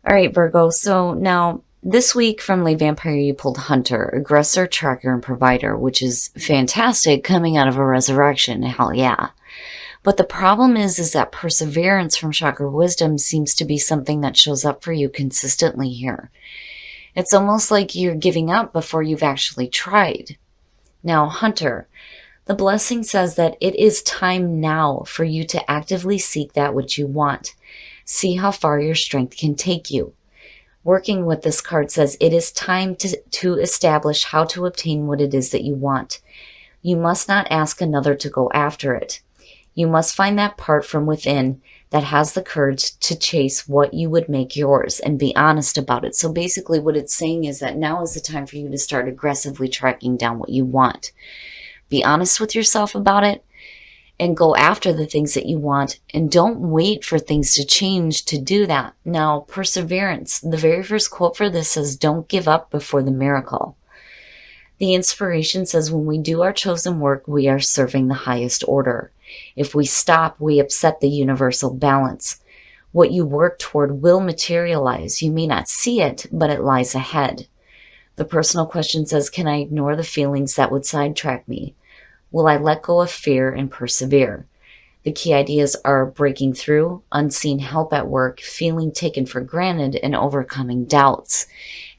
All right, Virgo. So now this week from Lay Vampire, you pulled Hunter, Aggressor, Tracker, and Provider, which is fantastic coming out of a resurrection. Hell yeah. But the problem is that Perseverance from Chakra Wisdom seems to be something that shows up for you consistently here. It's almost like you're giving up before you've actually tried. Now, Hunter, the blessing says that it is time now for you to actively seek that which you want. See how far your strength can take you. Working with this card says it is time to establish how to obtain what it is that you want. You must not ask another to go after it. You must find that part from within that has the courage to chase what you would make yours and be honest about it. So basically what it's saying is that now is the time for you to start aggressively tracking down what you want. Be honest with yourself about it and go after the things that you want, and don't wait for things to change to do that. Now, Perseverance, the very first quote for this says, don't give up before the miracle. The inspiration says, when we do our chosen work, we are serving the highest order. If we stop, we upset the universal balance. What you work toward will materialize. You may not see it, but it lies ahead. The personal question says, can I ignore the feelings that would sidetrack me? Will I let go of fear and persevere? The key ideas are breaking through, unseen help at work, feeling taken for granted, and overcoming doubts.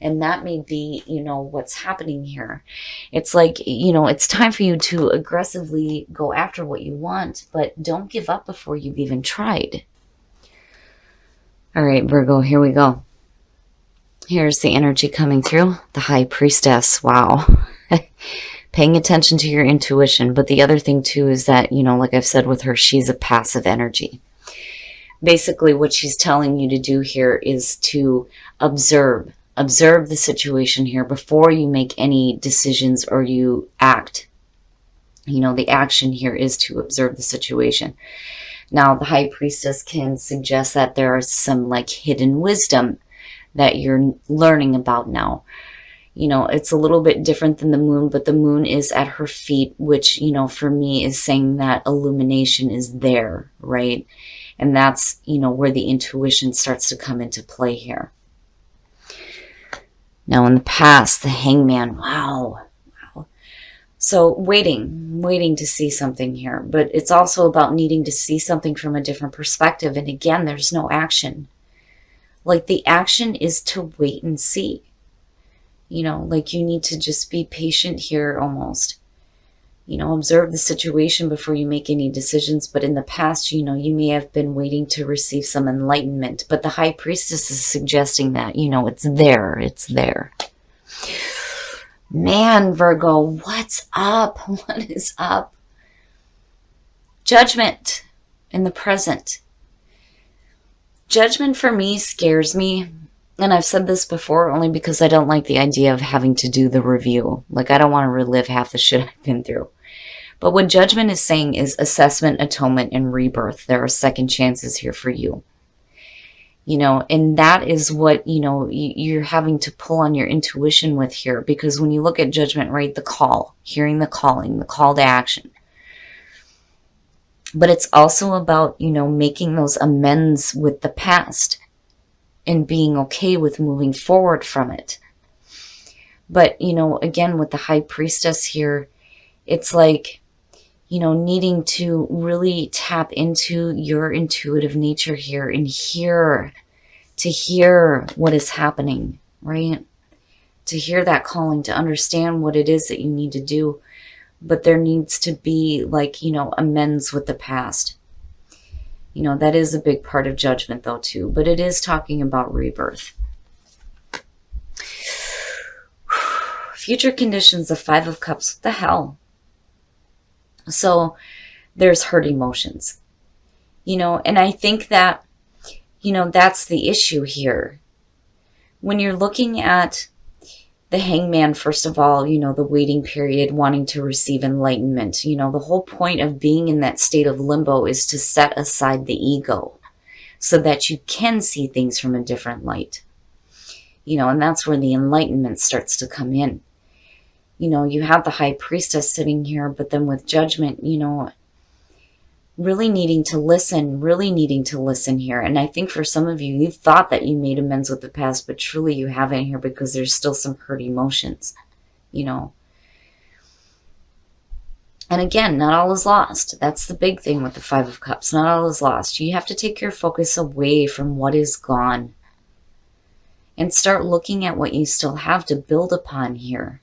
And that may be, what's happening here. It's like, it's time for you to aggressively go after what you want, but don't give up before you've even tried. All right, Virgo, here we go. Here's the energy coming through. The High Priestess. Wow. Paying attention to your intuition. But the other thing too is that, like I've said with her, she's a passive energy. Basically what she's telling you to do here is to observe the situation here before you make any decisions or you act. The action here is to observe the situation. Now, the High Priestess can suggest that there is some hidden wisdom that you're learning about now. It's a little bit different than the moon, but the moon is at her feet, which, for me is saying that illumination is there, right? And that's, where the intuition starts to come into play here. Now, in the past, the Hangman, wow. So waiting to see something here, but it's also about needing to see something from a different perspective. And again, there's no action. The action is to wait and see. You need to just be patient here almost. Observe the situation before you make any decisions. But in the past, you may have been waiting to receive some enlightenment. But the High Priestess is suggesting that, it's there. It's there. Man, Virgo, what's up? What is up? Judgment in the present. Judgment for me scares me. And I've said this before only because I don't like the idea of having to do the review. I don't want to relive half the shit I've been through. But what judgment is saying is assessment, atonement, and rebirth. There are second chances here for you. And that is what, you're having to pull on your intuition with here. Because when you look at judgment, right, the call, hearing the calling, the call to action. But it's also about, making those amends with the past. And being okay with moving forward from it. But, again, with the High Priestess here, it's needing to really tap into your intuitive nature here and hear what is happening, right? To hear that calling, to understand what it is that you need to do. But there needs to be amends with the past. That is a big part of judgment though too, but it is talking about rebirth. Future conditions, the Five of Cups, what the hell? So there's hurt emotions, and I think that, that's the issue here. When you're looking at the Hangman, first of all, the waiting period, wanting to receive enlightenment. The whole point of being in that state of limbo is to set aside the ego so that you can see things from a different light. And that's where the enlightenment starts to come in. You have the High Priestess sitting here, but then with judgment, Really needing to listen here. And I think for some of you, you thought that you made amends with the past, but truly you haven't here, because there's still some hurt emotions, you know. And again, not all is lost. That's the big thing with the Five of Cups. Not all is lost. You have to take your focus away from what is gone and start looking at what you still have to build upon here.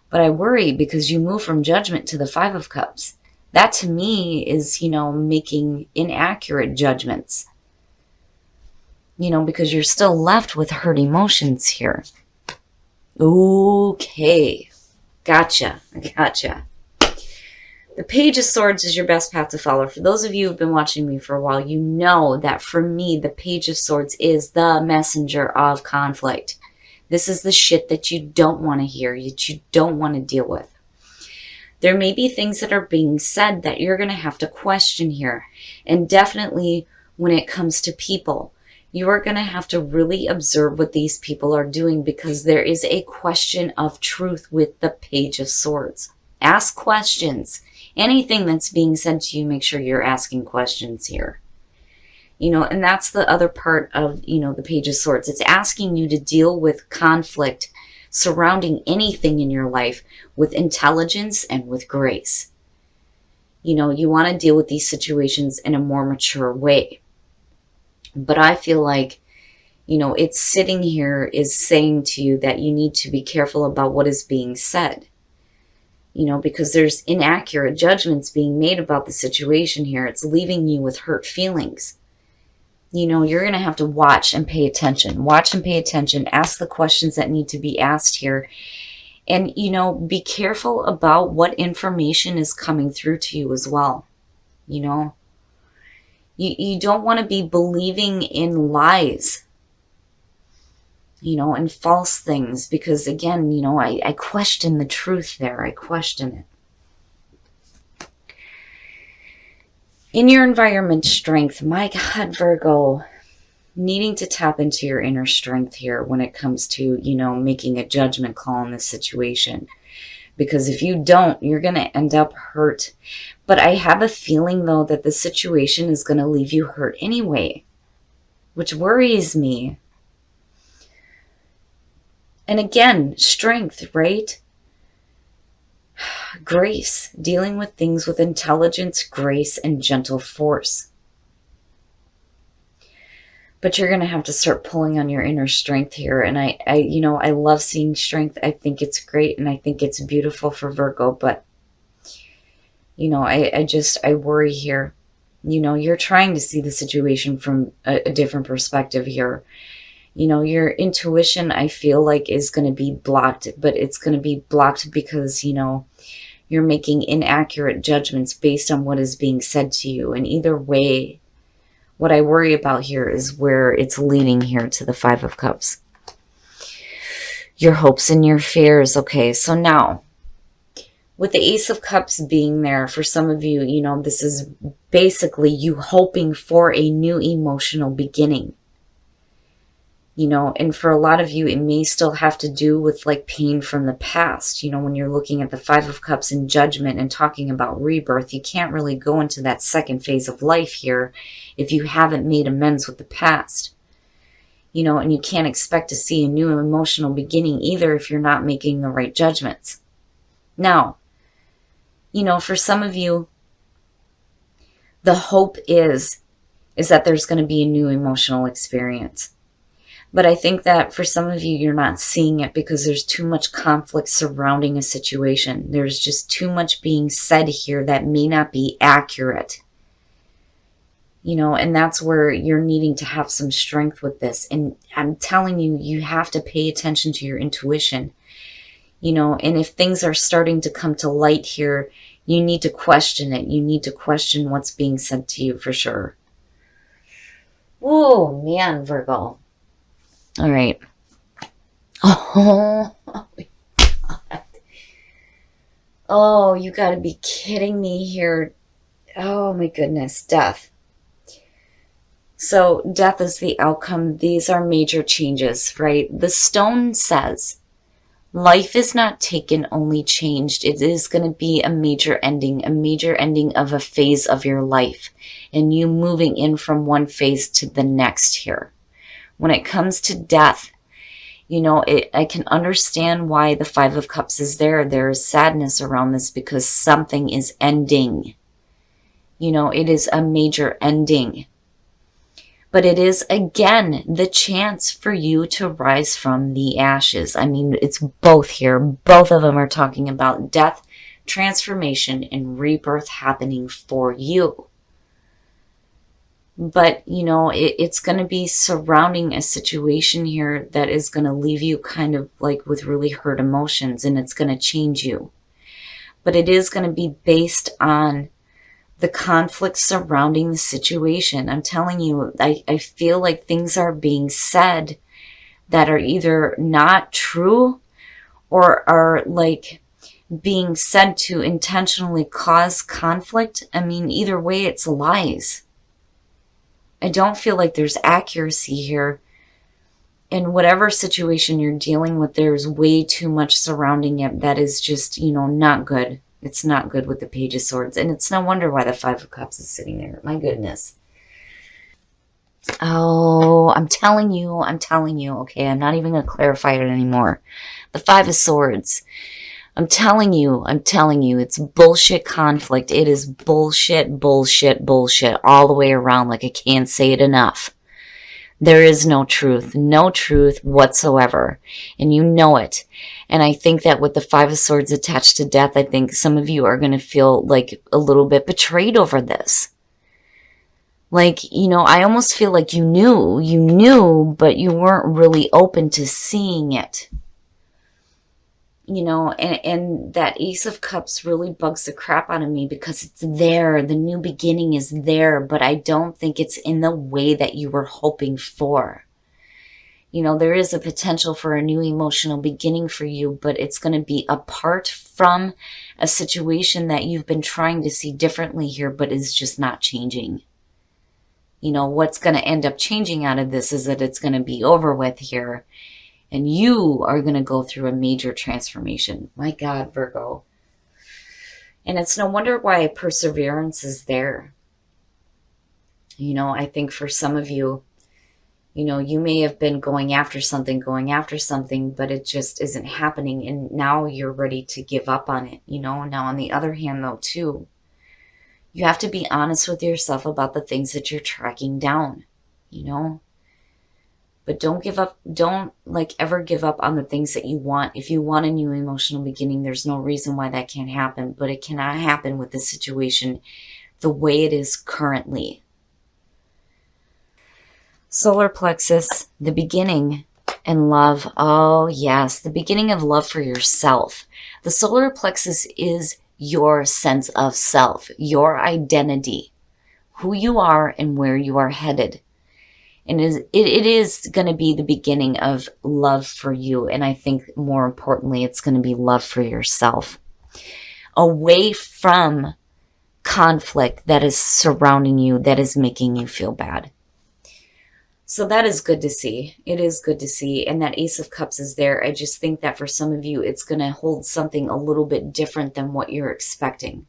But I worry because you move from Judgment to the Five of Cups. That to me is, making inaccurate judgments. Because you're still left with hurt emotions here. Okay. Gotcha. The Page of Swords is your best path to follow. For those of you who've been watching me for a while, you know that for me, the Page of Swords is the messenger of conflict. This is the shit that you don't want to hear, that you don't want to deal with. There may be things that are being said that you're going to have to question here. And definitely when it comes to people, you are going to have to really observe what these people are doing, because there is a question of truth with the Page of Swords. Ask questions. Anything that's being said to you, make sure you're asking questions here. And that's the other part of, the Page of Swords. It's asking you to deal with conflict surrounding anything in your life with intelligence and with grace. You want to deal with these situations in a more mature way. But I feel like, it's sitting here is saying to you that you need to be careful about what is being said. Because there's inaccurate judgments being made about the situation here. It's leaving you with hurt feelings. You're going to have to watch and pay attention. Watch and pay attention. Ask the questions that need to be asked here. And, be careful about what information is coming through to you as well. You don't want to be believing in lies, and false things, because again, I question the truth there. I question it. In your environment, strength. My God, Virgo, needing to tap into your inner strength here when it comes to, making a judgment call in this situation. Because if you don't, you're going to end up hurt. But I have a feeling, though, that the situation is going to leave you hurt anyway, which worries me. And again, strength, right? Grace, dealing with things with intelligence, grace, and gentle force. But you're going to have to start pulling on your inner strength here. And I love seeing strength. I think it's great, and I think it's beautiful for Virgo. But, I worry here. You're trying to see the situation from a different perspective here. Your intuition, I feel like, is going to be blocked, but it's going to be blocked because, you're making inaccurate judgments based on what is being said to you. And either way, what I worry about here is where it's leading here to the Five of Cups. Your hopes and your fears. Okay, so now, with the Ace of Cups being there, for some of you, this is basically you hoping for a new emotional beginning. And for a lot of you, it may still have to do with like pain from the past. When you're looking at the Five of Cups in Judgment and talking about rebirth, you can't really go into that second phase of life here if you haven't made amends with the past. And you can't expect to see a new emotional beginning either if you're not making the right judgments. Now, for some of you, the hope is that there's going to be a new emotional experience. But I think that for some of you, you're not seeing it because there's too much conflict surrounding a situation. There's just too much being said here that may not be accurate. And that's where you're needing to have some strength with this. And I'm telling you, you have to pay attention to your intuition. And if things are starting to come to light here, you need to question it. You need to question what's being said to you for sure. Oh, man, Virgo. All right. Oh, my God. Oh, you got to be kidding me here. Oh, my goodness. Death. So death is the outcome. These are major changes, right? The stone says, Life is not taken, only changed. It is going to be a major ending of a phase of your life, and you moving in from one phase to the next here. When it comes to death, I can understand why the Five of Cups is there. There is sadness around this because something is ending. It is a major ending. But it is, again, the chance for you to rise from the ashes. I mean, it's both here. Both of them are talking about death, transformation, and rebirth happening for you. But, it's going to be surrounding a situation here that is going to leave you kind of like with really hurt emotions, and it's going to change you. But it is going to be based on the conflict surrounding the situation. I'm telling you, I feel like things are being said that are either not true or are like being said to intentionally cause conflict. I mean, either way, it's lies. I don't feel like there's accuracy here. In whatever situation you're dealing with, there's way too much surrounding it that is just, not good. It's not good with the Page of Swords. And it's no wonder why the Five of Cups is sitting there. My goodness. Oh, I'm telling you. Okay, I'm not even going to clarify it anymore. The Five of Swords. I'm telling you. It's bullshit conflict. It is bullshit all the way around. Like, I can't say it enough. There is no truth whatsoever. And you know it. And I think that with the Five of Swords attached to death, I think some of you are going to feel like a little bit betrayed over this. Like, I almost feel like you knew, but you weren't really open to seeing it. And that Ace of Cups really bugs the crap out of me because it's there. The new beginning is there, but I don't think it's in the way that you were hoping for. There is a potential for a new emotional beginning for you, but it's going to be apart from a situation that you've been trying to see differently here, but is just not changing. What's going to end up changing out of this is that it's going to be over with here. And you are going to go through a major transformation. My God, Virgo. And it's no wonder why perseverance is there. I think for some of you, you may have been going after something, but it just isn't happening. And now you're ready to give up on it. Now on the other hand, though, too, you have to be honest with yourself about the things that you're tracking down, But don't give up. Don't ever give up on the things that you want. If you want a new emotional beginning, there's no reason why that can't happen. But it cannot happen with this situation the way it is currently. Solar plexus, the beginning, and love. Oh, yes, the beginning of love for yourself. The solar plexus is your sense of self, your identity, who you are and where you are headed. And it is going to be the beginning of love for you. And I think more importantly, it's going to be love for yourself. Away from conflict that is surrounding you, that is making you feel bad. So that is good to see. It is good to see. And that Ace of Cups is there. I just think that for some of you, it's going to hold something a little bit different than what you're expecting.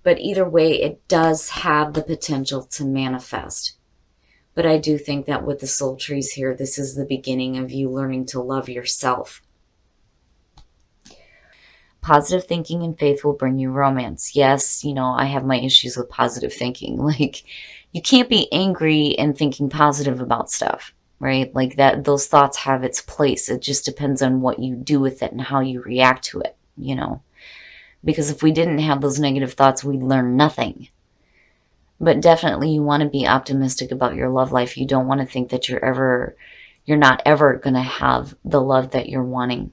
But either way, it does have the potential to manifest. But I do think that with the soul trees here, this is the beginning of you learning to love yourself. Positive thinking and faith will bring you romance. Yes, I have my issues with positive thinking. You can't be angry and thinking positive about stuff, right? Those thoughts have its place. It just depends on what you do with it and how you react to it, Because if we didn't have those negative thoughts, we'd learn nothing. But definitely you want to be optimistic about your love life. You don't want to think that you're not ever going to have the love that you're wanting.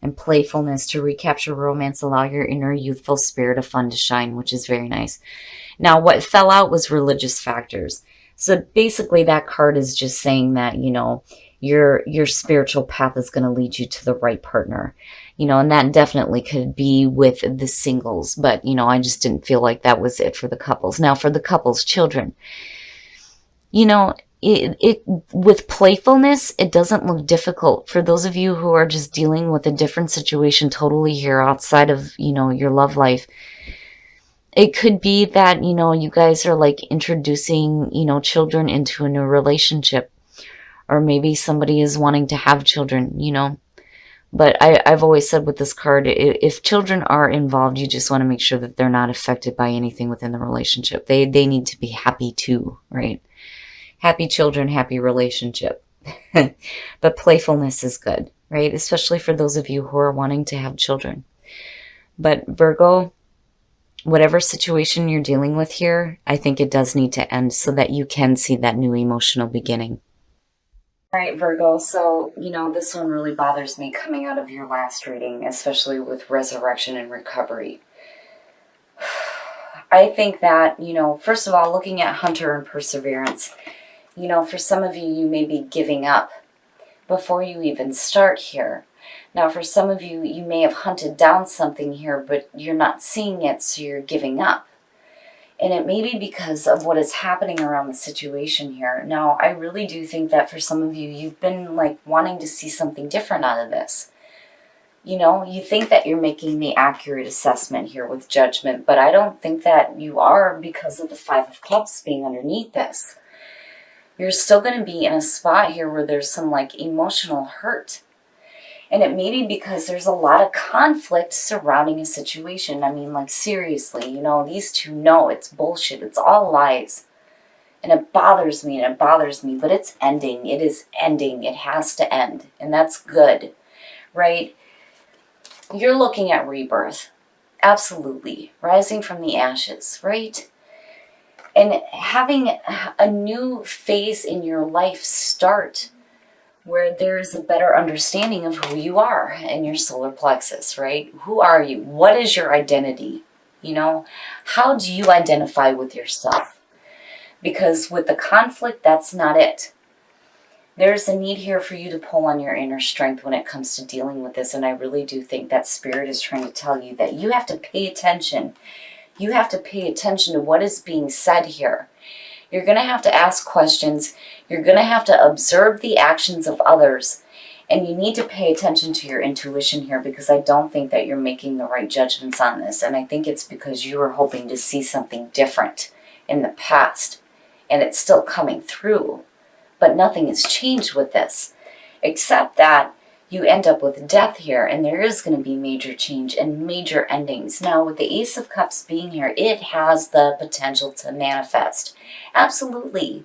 And playfulness, to recapture romance, allow your inner youthful spirit of fun to shine, which is very nice. Now, what fell out was religious factors. So basically that card is just saying that, your spiritual path is going to lead you to the right partner. And that definitely could be with the singles. But, I just didn't feel like that was it for the couples. Now, for the couples, children, with playfulness, it doesn't look difficult. For those of you who are just dealing with a different situation totally here outside of, your love life, it could be that, you guys are like introducing, children into a new relationship, or maybe somebody is wanting to have children. But I've always said with this card, if children are involved, you just want to make sure that they're not affected by anything within the relationship. They need to be happy too, right? Happy children, happy relationship. But playfulness is good, right? Especially for those of you who are wanting to have children. But Virgo, whatever situation you're dealing with here, I think it does need to end so that you can see that new emotional beginning. All right, Virgo, so, this one really bothers me coming out of your last reading, especially with resurrection and recovery. I think that, first of all, looking at Hunter and Perseverance, for some of you, you may be giving up before you even start here. Now, for some of you, you may have hunted down something here, but you're not seeing it, so you're giving up. And it may be because of what is happening around the situation here. Now, I really do think that for some of you, you've been like wanting to see something different out of this. You think that you're making the accurate assessment here with judgment, but I don't think that you are because of the Five of Cups being underneath this. You're still going to be in a spot here where there's some like emotional hurt. And it may be because there's a lot of conflict surrounding a situation. I mean, like, seriously, these two know it's bullshit. It's all lies. And it bothers me, but it's ending. It is ending. It has to end. And that's good, right? You're looking at rebirth. Absolutely. Rising from the ashes, right? And having a new phase in your life start where there's a better understanding of who you are and your solar plexus, right? Who are you? What is your identity? How do you identify with yourself? Because with the conflict, that's not it. There's a need here for you to pull on your inner strength when it comes to dealing with this. And I really do think that Spirit is trying to tell you that you have to pay attention. You have to pay attention to what is being said here. You're going to have to ask questions. You're going to have to observe the actions of others. And you need to pay attention to your intuition here, because I don't think that you're making the right judgments on this. And I think it's because you were hoping to see something different in the past. And it's still coming through. But nothing has changed with this, except that you end up with death here, and there is going to be major change and major endings. Now, with the Ace of Cups being here, it has the potential to manifest. Absolutely.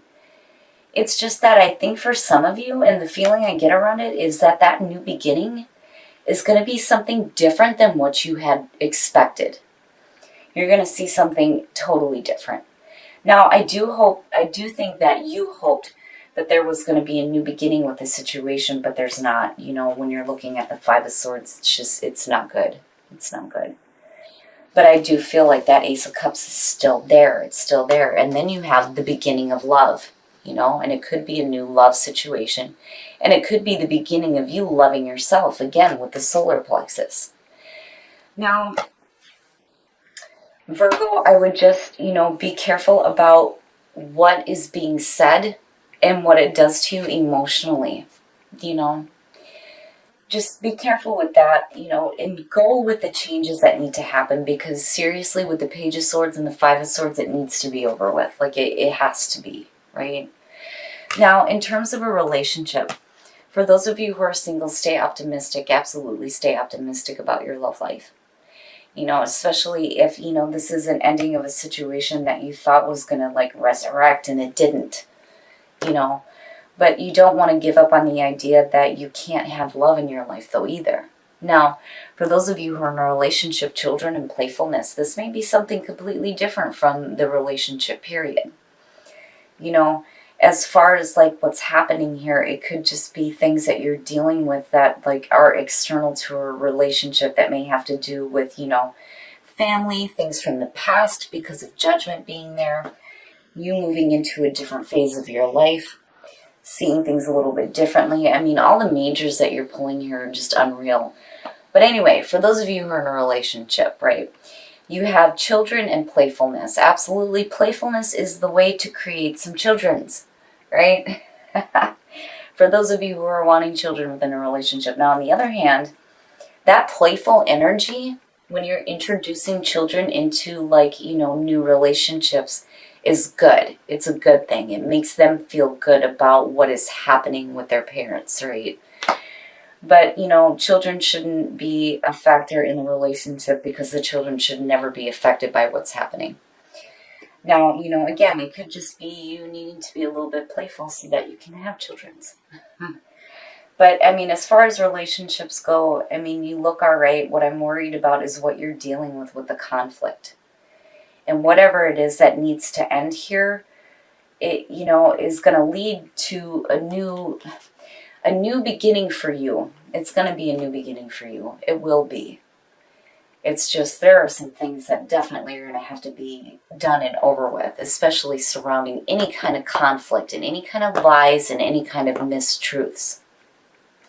It's just that I think for some of you, and the feeling I get around it, is that that new beginning is going to be something different than what you had expected. You're going to see something totally different. Now, I do think that you hoped that there was going to be a new beginning with the situation, but there's not. When you're looking at the Five of Swords, it's not good. It's not good. But I do feel like that Ace of Cups is still there. It's still there. And then you have the beginning of love, and it could be a new love situation. And it could be the beginning of you loving yourself, again, with the solar plexus. Now, Virgo, I would just, be careful about what is being said and what it does to you emotionally, Just be careful with that, and go with the changes that need to happen, because seriously, with the Page of Swords and the Five of Swords, it needs to be over with. Like, it has to be, right? Now, in terms of a relationship, for those of you who are single, stay optimistic. Absolutely stay optimistic about your love life. Especially if, this is an ending of a situation that you thought was going to, like, resurrect, and it didn't. But you don't want to give up on the idea that you can't have love in your life, though, either. Now, for those of you who are in a relationship, children, and playfulness, this may be something completely different from the relationship period. As far as, like, what's happening here, it could just be things that you're dealing with that, like, are external to a relationship that may have to do with, family, things from the past because of judgment being there, you moving into a different phase of your life, seeing things a little bit differently. I mean, all the majors that you're pulling here are just unreal. But anyway, for those of you who are in a relationship, right, you have children and playfulness. Absolutely, playfulness is the way to create some children's, right? For those of you who are wanting children within a relationship. Now, on the other hand, that playful energy, when you're introducing children into, like, you know, new relationships, is good. It's a good thing. It makes them feel good about what is happening with their parents, right? But, you know, children shouldn't be a factor in the relationship, because the children should never be affected by what's happening. Now, you know, again, it could just be you needing to be a little bit playful so that you can have children. But, I mean, as far as relationships go, I mean, you look all right. What I'm worried about is what you're dealing with the conflict. And whatever it is that needs to end here, it, you know, is going to lead to a new beginning for you. It's going to be a new beginning for you. It will be. It's just there are some things that definitely are going to have to be done and over with, especially surrounding any kind of conflict and any kind of lies and any kind of mistruths.